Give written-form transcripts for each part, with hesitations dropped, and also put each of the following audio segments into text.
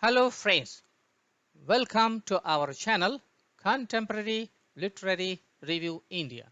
Hello friends, welcome to our channel Contemporary Literary Review India.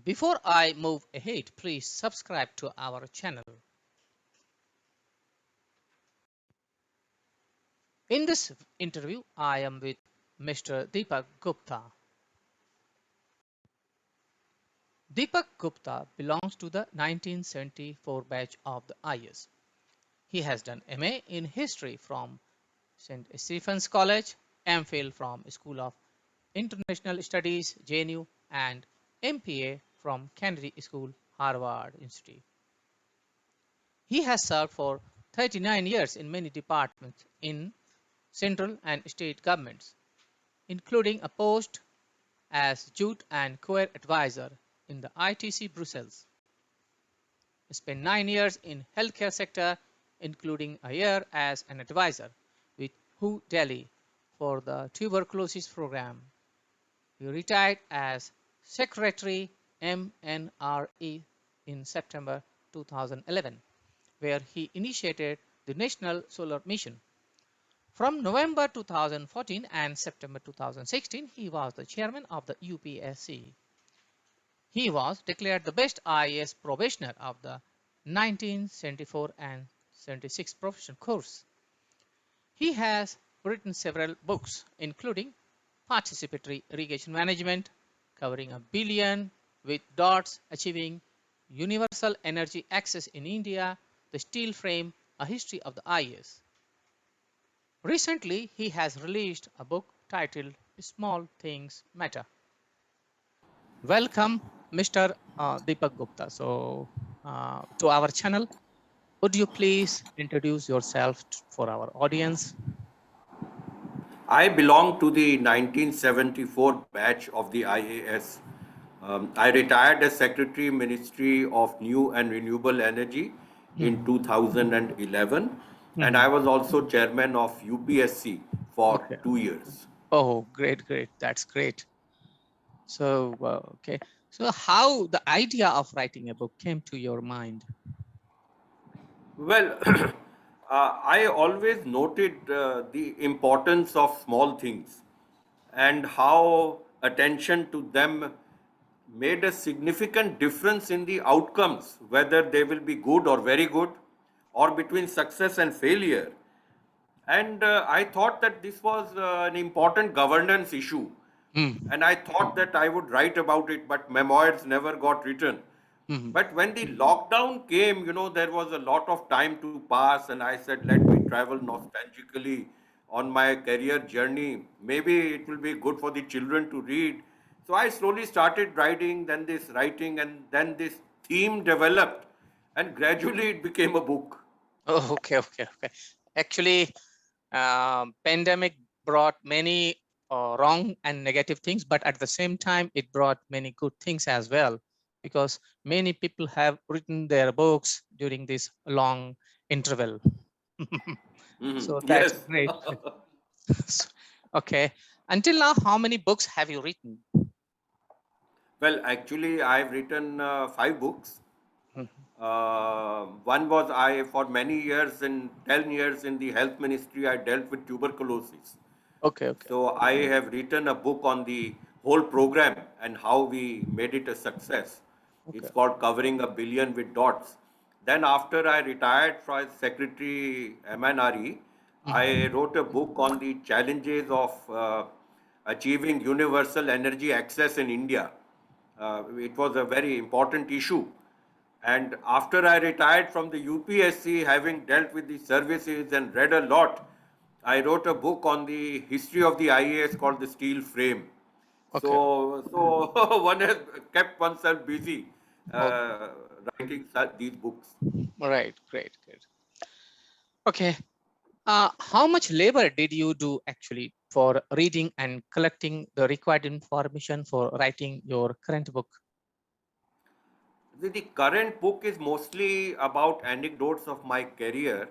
Before I move ahead, please subscribe to our channel. In this interview, I am with Mr. Deepak Gupta. Deepak Gupta belongs to the 1974 batch of the IS. He has done MA in History from St. Stephen's College, MPhil from School of International Studies, JNU, and MPA from Kennedy School, Harvard Institute. He has served for 39 years in many departments in central and state governments, including a post as Youth and Career Advisor in the ITC Brussels. He spent 9 years in healthcare sector, including a year as an advisor with WHO Delhi for the tuberculosis program. He retired as Secretary MNRE in September 2011, where he initiated the National Solar Mission. From November 2014 and September 2016, he was the chairman of the UPSC. He was declared the best IAS probationer of the 1974 and 76 professional course. He has written several books, including Participatory Irrigation Management, covering a billion with dots, achieving universal energy access in India, the steel frame, a history of the IS. Recently, he has released a book titled Small Things Matter. Welcome, Mr. Deepak Gupta. To our channel, would you please introduce yourself for our audience? I belong to the 1974 batch of the IAS. I retired as Secretary Ministry of New and Renewable Energy in Mhm. 2011, and I Mhm. was also chairman of UPSC for Okay. 2 years. Oh, great, great. That's great. Okay. So how the idea of writing a book came to your mind? Well, I always noted the importance of small things and how attention to them made a significant difference in the outcomes, whether they will be good or very good, or between success and failure. And I thought that this was an important governance issue. Mm. And I thought that I would write about it, but memoirs never got written. Mhm. But when the lockdown came, there was a lot of time to pass, and I said, let me travel nostalgically on my career journey. Maybe it will be good for the children to read. So I slowly started writing, then this writing, and then this theme developed, and gradually it became a book. Oh, okay, okay, okay. Actually, pandemic brought many wrong and negative things, but at the same time, it brought many good things as well, because many people have written their books during this long interval. So that's Yes. great. Okay. Until now, how many books have you written? Well, actually, I've written 5 books. Mhm. One was I, for many years, in 10 years in the health ministry, I dealt with tuberculosis. Okay, okay. So I have written a book on the whole program and how we made it a success. Okay. It's called Covering a Billion with Dots. Then after I retired from Secretary MNRE, I Mhm. wrote a book on the challenges of achieving universal energy access in India. It was a very important issue. And after I retired from the UPSC, having dealt with the services and read a lot, I wrote a book on the history of the IAS called The Steel Frame. Okay. So one has kept oneself busy Oh, uh, writing these books. right. Great, great. Okay. How much labor did you do actually for reading and collecting the required information for writing your current book? The current book is mostly about anecdotes of my career.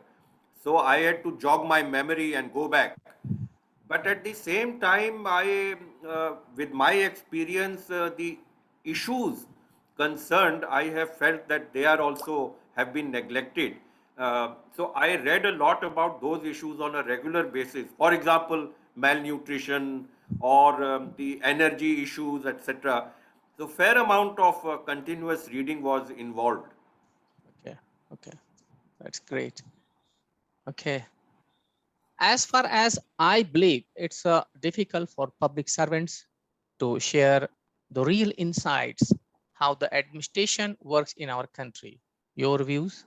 So I had to jog my memory and go back. But at the same time, with my experience, the issues concerned, I have felt that they are also have been neglected. So I read a lot about those issues on a regular basis. For example, malnutrition or the energy issues, etc. So fair amount of continuous reading was involved. Okay, okay, that's great. Okay, as far as I believe, it's difficult for public servants to share the real insights how the administration works in our country. Your views?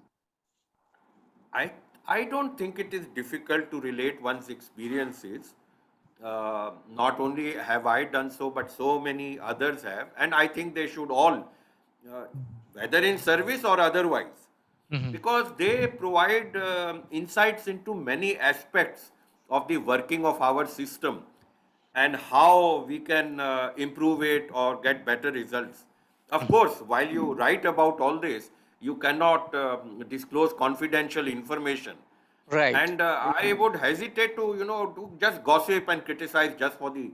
I I don't think it is difficult to relate one's experiences. Not only have I done so, but so many others have, and I think they should all, uh, whether in service or otherwise, Mhm. because they provide insights into many aspects of the working of our system and how we can improve it or get better results. Of Mhm. course, while you write about all this, you cannot disclose confidential information. Right. And I would hesitate to, to just gossip and criticize just for the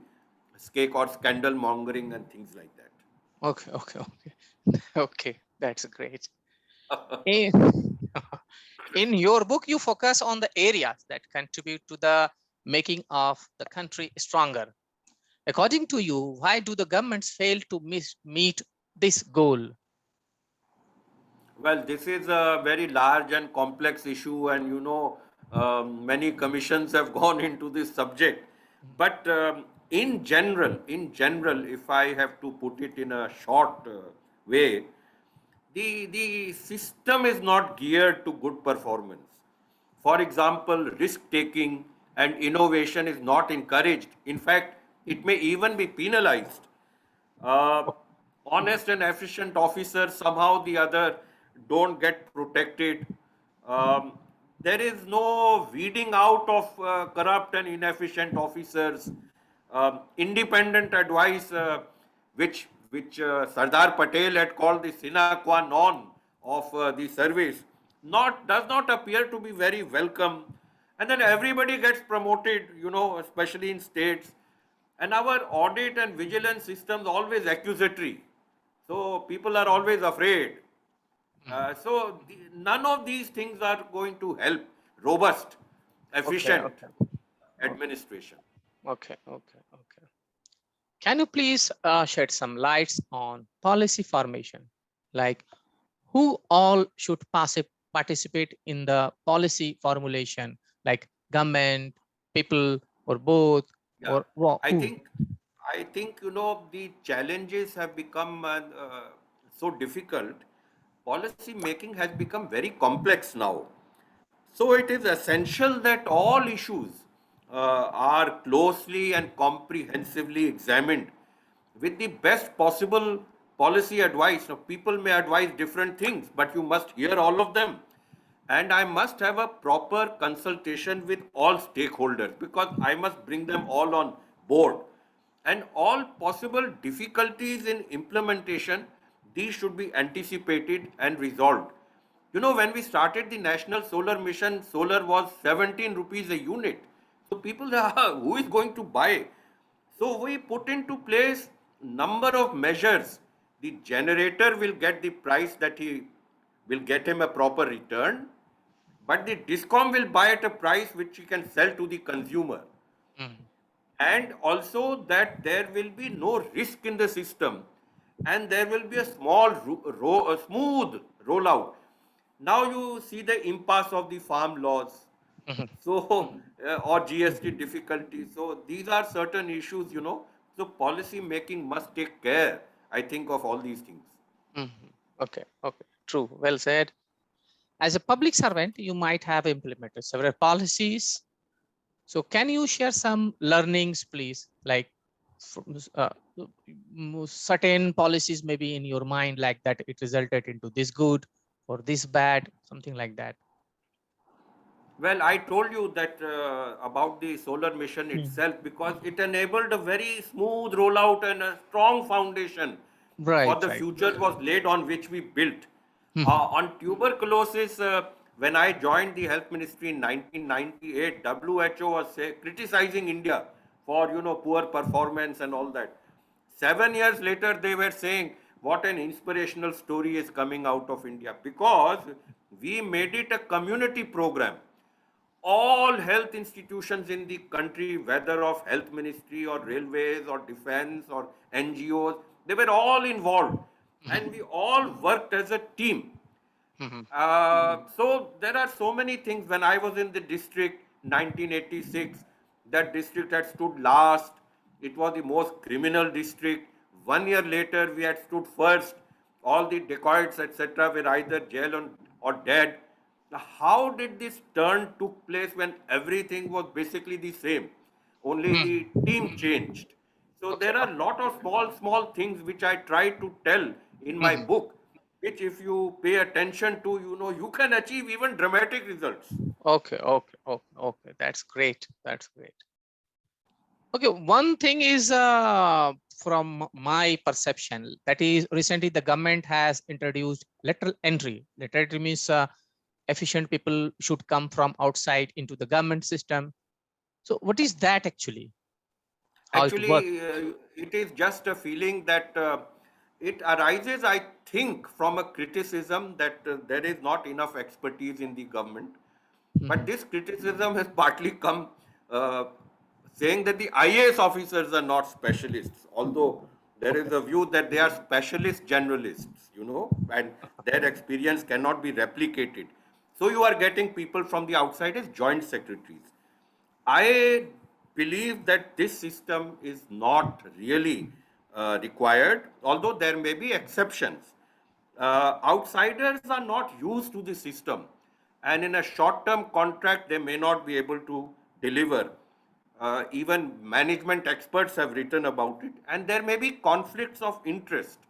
sake or scandal mongering and things like Okay, okay, okay. Okay, that's great. that. In, in your book, you focus on the areas that contribute to the making of the country stronger. According to you, why do the governments fail to meet this goal? Well, this is a very large and complex issue, and many commissions have gone into this subject. But in general, if I have to put it in a short way, the system is not geared to good performance. For example, risk taking and innovation is not encouraged. In fact, it may even be penalized. uh, Honest and efficient officers somehow the other don't get protected. Um, there is no weeding out of corrupt and inefficient officers. Independent advice, which Sardar Patel had called the sine qua non of the service, not does not appear to be very welcome. And then everybody gets promoted, especially in states, and our audit and vigilance systems always accusatory. So people are always afraid. Mhm. None of these things are going to help robust, Okay, efficient okay, okay, administration. okay, okay, okay. Can you please shed some lights on policy formation? Like who all should participate in the policy formulation, like government, people, or both, Yeah, or I who? think I think the challenges have become so difficult. Policy making has become very complex now. So it is essential that all issues are closely and comprehensively examined with the best possible policy advice. Now, people may advise different things, but you must hear all of them. And I must have a proper consultation with all stakeholders because I must bring them all on board. And all possible difficulties in implementation, these should be anticipated and resolved. When we started the National Solar Mission, solar was 17 rupees a unit. So people are, who is going to buy? So we put into place number of measures. The generator will get the price that he will get him a proper return, but the discom will buy at a price which he can sell to the consumer, Mhm. and also that there will be no risk in the system, and there will be a a smooth rollout. Now you see the impasse of the farm laws, Mhm. so or GST difficulties. So these are certain issues. So policy making must take care, I think, of all these things. Mhm. Okay, okay, true, well said. As a public servant, you might have implemented several policies. So can you share some learnings, please? Like certain policies maybe in your mind like that it resulted into this good or this bad, something like that. Well, I told you that about the solar mission Mm. itself because it enabled a very smooth rollout and a strong foundation for Right, the right. future was laid on which we built. Mhm. On tuberculosis, when I joined the health ministry in 1998, WHO was criticizing India for poor performance and all that. 7 years later, they were saying what an inspirational story is coming out of India because We made it a community program. All health institutions in the country, whether of health ministry or railways or defense or NGOs, they were all involved, and we all worked as a team. So there are so many things. When I was in the district, 1986, that district had stood last. It was the most criminal district. 1 year later, we had stood first. All the dacoits, etc., were either jail or dead. Now, how did this turn took place when everything was basically the same? Only the team changed. So Okay. there are a lot of small things which I try to tell in my Mhm. book, which if you pay attention to, you can achieve even dramatic results. Okay. Okay. Okay. Okay. That's great. That's great. Okay. One thing is from my perception, that is recently the government has introduced lateral entry. Lateral entry means efficient people should come from outside into the government system. So what is that actually? How it works? Actually, it is just a feeling that it arises, I think, from a criticism that there is not enough expertise in the government. But Mhm. this criticism has partly come uh, saying that the IAS officers are not specialists, although there Okay. is a view that they are specialist generalists, and their experience cannot be replicated. So you are getting people from the outside as joint secretaries. I believe that this system is not really required, although there may be exceptions. Outsiders are not used to the system, and in a short term contract, they may not be able to deliver. Even management experts have written about it, and there may be conflicts of interest.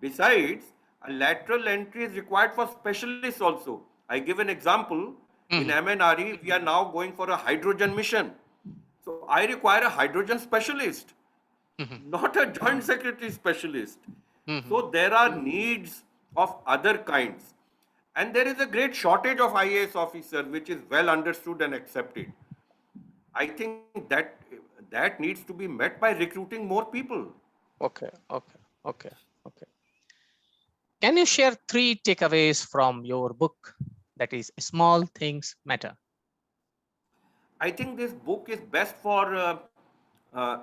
Besides, a lateral entry is required for specialists also. I give an example. In Mhm. MNRE, we are now going for a hydrogen mission. So I require a hydrogen specialist, Mhm. not a joint secretary specialist. Mhm. So there are needs of other kinds. And there is a great shortage of IAS officers, which is well understood and accepted. I think that needs to be met by recruiting more people. Okay. Okay. Okay. Okay. Can you share three takeaways from your book? That is, small things matter. I think this book is best for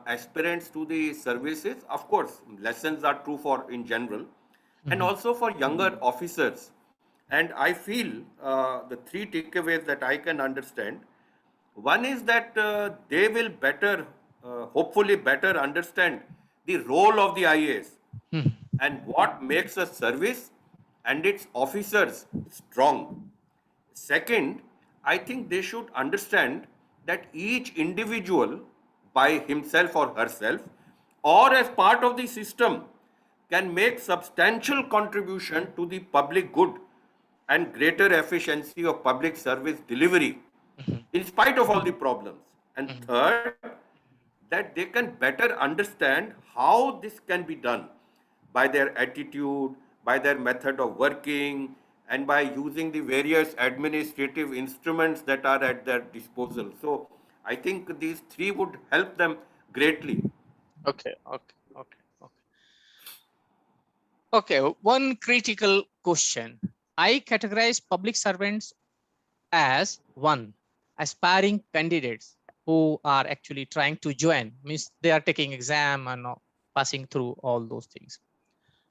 aspirants to the services. Of course, lessons are true for in general, and Mhm. also for younger officers. And I feel the three takeaways that I can understand. One is that they will better, hopefully, better understand the role of the IAS Mhm. and what makes a service and its officers strong. Second, I think they should understand that each individual, by himself or herself, or as part of the system, can make substantial contribution to the public good and greater efficiency of public service delivery Mhm. in spite of all the problems. And Mhm. third, that they can better understand how this can be done by their attitude, by their method of working, and by using the various administrative instruments that are at their disposal. So I think these three would help them greatly. Okay. Okay. Okay. Okay. Okay. One critical question. I categorize public servants as one, aspiring candidates who are actually trying to join, means they are taking exam and passing through all those things.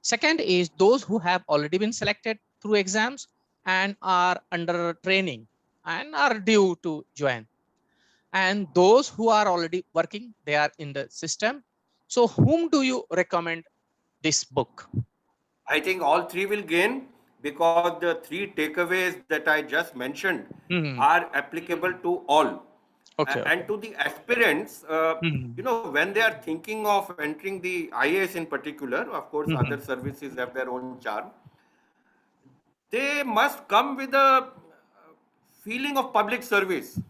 Second is those who have already been selected through exams and are under training and are due to join. And those who are already working, they are in the system. So whom do you recommend this book? I think all three will gain because the three takeaways that I just mentioned Mhm. are applicable to all. Okay, And okay. to the aspirants, Mhm. when they are thinking of entering the IAS in particular, of course, other Mhm. services have their own charm, they must come with a feeling of public service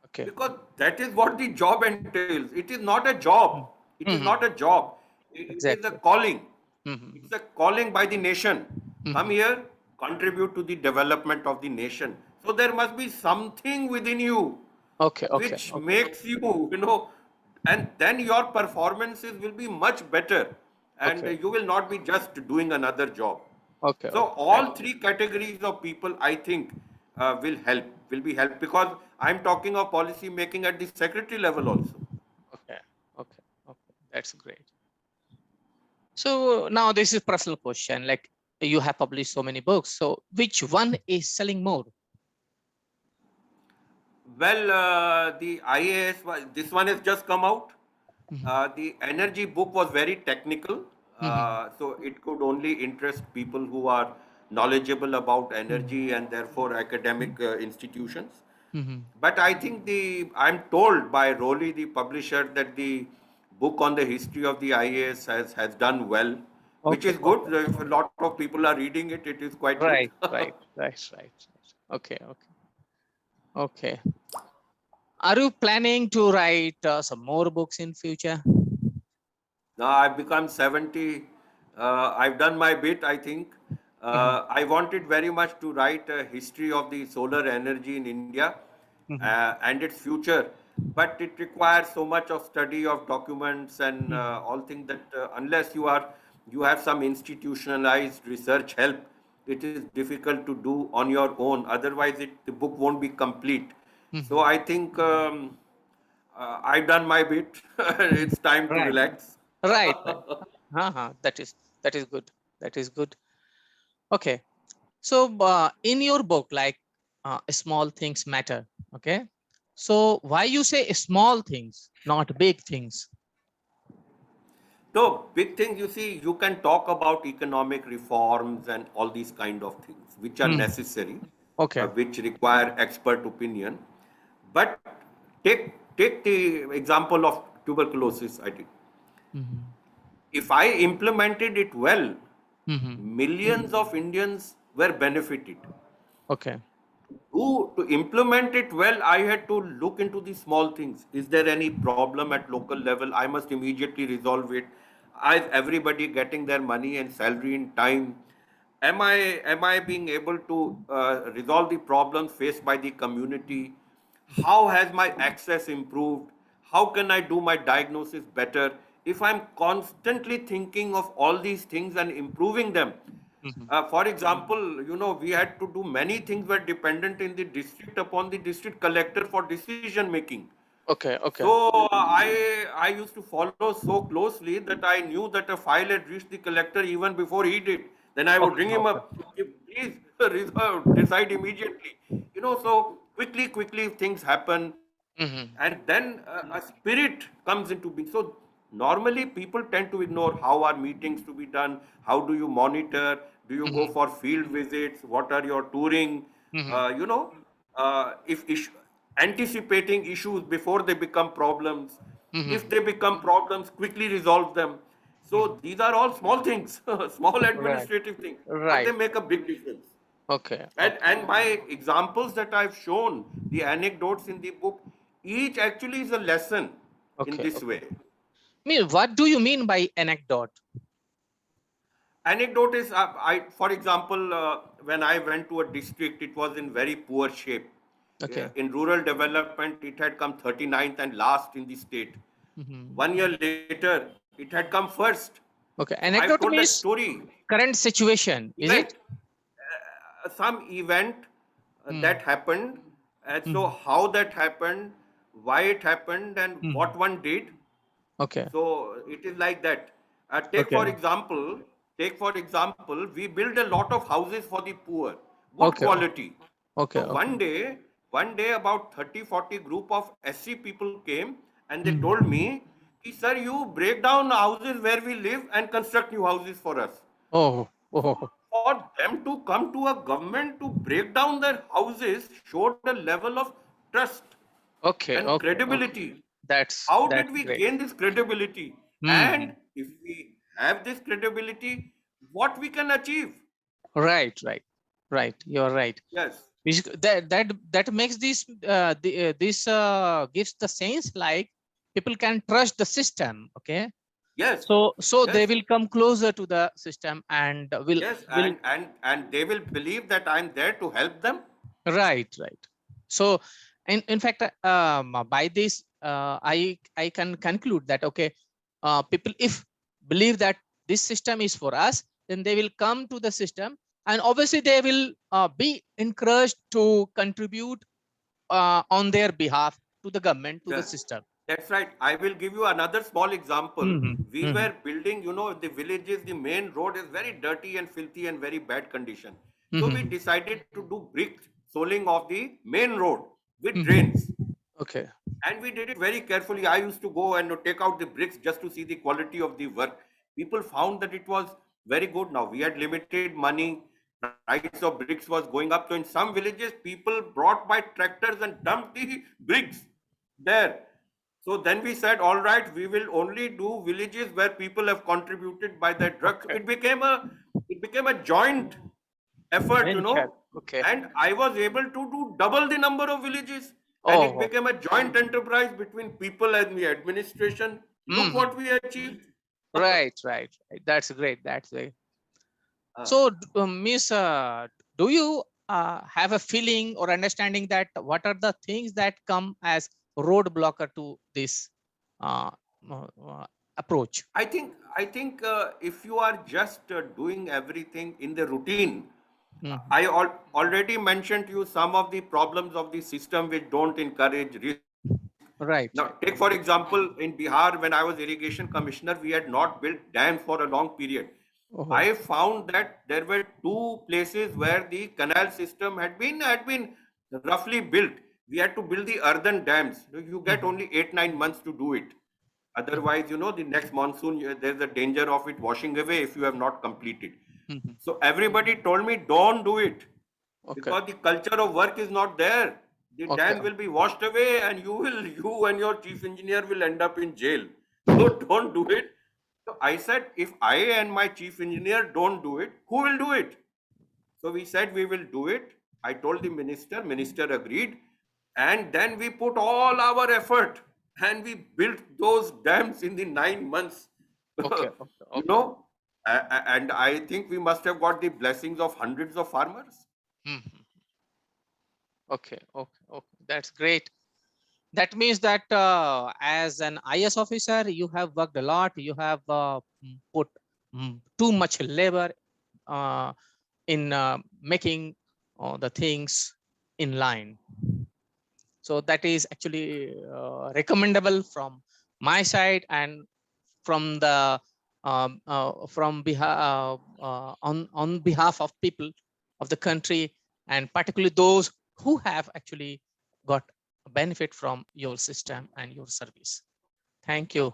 Okay. because that is what the job entails. It is not a job. Mhm. It is not a Mhm. job. It is a Exactly. calling. It's Mhm. a calling by the nation. Come Mhm. here, contribute to the development of the nation. So there must be something within you Okay, okay, which okay, makes you, and then your performances will be much better and okay. you will not be just doing another job. Okay. So Okay. all three categories of people, I think, will be helped, because I'm talking of policy making at the secretary level also. Okay. Okay. Okay. That's great. So now this is personal question. Like you have published so many books. So which one is selling more? Well, the IAS, this one has just come out. Mhm. The energy book was very technical, Mhm. so it could only interest people who are knowledgeable about Mhm. energy and therefore academic institutions. Mhm. But I think I'm told by Rowley, the publisher, that the book on the history of the IAS has done well, which Okay. is good. Okay. If a lot of people are reading it, it is quite good. Right. Right. Right. Right. Right. Okay. Okay. Okay. Are you planning to write some more books in future? Now I've become 70. I've done my bit, I think. Mhm. I wanted very much to write a history of the solar energy in India Mhm. and its future. But it requires so much of study of documents and Mhm. all things that unless you have some institutionalized research help, it is difficult to do on your own. Otherwise, the book won't be complete. So Mhm. I think I've done my bit. It's time to Right. relax. Right. Right. That is good. That is good. Okay. So in your book, like small things matter. Okay. So why you say small things, not big things? So big things, you see, you can talk about economic reforms and all these kind of things, which are Hmm. necessary, Okay. which require expert opinion. But take the example of tuberculosis. I did. Hmm. If I implemented it well, Hmm. millions of Indians were benefited. Okay. To implement it well, I had to look into the small things. Is there any problem at local level? I must immediately resolve it. Is everybody getting their money and salary in time? Am I being able to resolve the problems faced by the community? How has my access improved? How can I do my diagnosis better? If I'm constantly thinking of all these things and improving them, Hmm. for example, we had to do many things were dependent in the district upon the district collector for decision making. Okay. So Okay. I used to follow so closely that I knew that a file had reached the collector even before he did. Then I would Okay. ring him Okay. up, please decide immediately. So quickly things happen, Hmm. and then a spirit comes into being. So normally people tend to ignore how are meetings to be done, how do you monitor, do you go Hmm. for field visits, what are your touring, Hmm. uh, you know, if anticipating issues before they become problems. If Hmm. they become problems, quickly resolve them. Hmm. So these are all small things, small Right. administrative things, but they Right. make a big difference. Okay. Okay. And my examples that I've shown, the anecdotes in the book, each actually is a lesson in Okay. this Okay. way. Mean, what do you mean by anecdote? Anecdote is, for example, when I went to a district, it was in very poor shape. Okay. In rural development, it had come 39th and last in the state. Hmm. 1 year later, it had come first. So Okay. I've told Anecdote that means story. current situation, is Event, it? some event Hmm. that happened, and so Hmm. how that happened, why it happened, and Hmm. what one did. Okay. So it is like that. Take Okay. for example, we build a lot of houses for the poor, good Okay. quality. Okay. So Okay. one day about 30, 40 group of SC people came and they Hmm. told me, sir, you break down houses where we live and construct new houses for us. Oh. So Oh. for them to come to a government to break down their houses showed a level of trust Okay. and Okay. Okay. credibility. How That's did we great. gain this credibility? Hmm. And if we have this credibility, what we can achieve? Right. Right. Right. You're right. Yes, That makes this gives the sense like people can trust the system. Okay. yes, So they yes, will come closer to the system and yes, will and they will believe that I'm there to help them. right. Right. So in fact, by this, I can conclude that okay, people if believe that this system is for us, then they will come to the system, and obviously they will be encouraged to contribute on their behalf to the government, to the Yeah, system. that's right. I will give you another small example. Mhm, We mhm, were building, the villages, the main road is very dirty and filthy and very bad condition. So we mhm, decided to do brick soling of the main road with mhm. drains. Okay. And we did it very carefully. I used to go and take out the bricks just to see the quality of the work. People found that it was very good. Now we had limited money, price of bricks was going up. So in some villages, people brought by tractors and dumped the bricks there. So then we said, all right, we will only do villages where people have contributed by their drugs. Okay. It became a joint effort, Venture. Okay. and I was able to do double the number of villages, and it Oh. became a joint enterprise between people and the administration. Look Mhm. what we achieved. Right, right, right. That's great. That's great. Uh, So, Miss, do you have a feeling or understanding that what are the things that come as roadblocker to this uh, approach? I think if you are just doing everything in the routine, Mhm. already mentioned to you some of the problems of the system which don't encourage risk. Now, take Right, for right. example, in Bihar, when I was irrigation commissioner, we had not built dams for a long period. I Oh. found that there were two places where the canal system had been roughly built. We had to build the earthen dams. You get Mhm, only 8 9 months to do it. mhm, Otherwise, the next monsoon, there's a danger of it washing away if you have not completed. mhm. So everybody told me, don't do it Okay, because the culture of work is not there. The okay. dam will be washed away, and you and your chief engineer will end up in jail. So don't do it. So I said, if I and my chief engineer don't do it, who will do it? So we said we will do it. I told the minister agreed, and then we put all our effort and we built those dams in the 9 months. Okay, okay, you okay. know, and I think we must have got the blessings of hundreds of farmers. Mhm. Okay, okay, okay. That's great. That means that as an IS officer, you have worked a lot. You have put too much labor uh, in making the things in line. So that is actually recommendable from my side and from the on behalf of people of the country, and particularly those who have actually got a benefit from your system and your service. Thank you.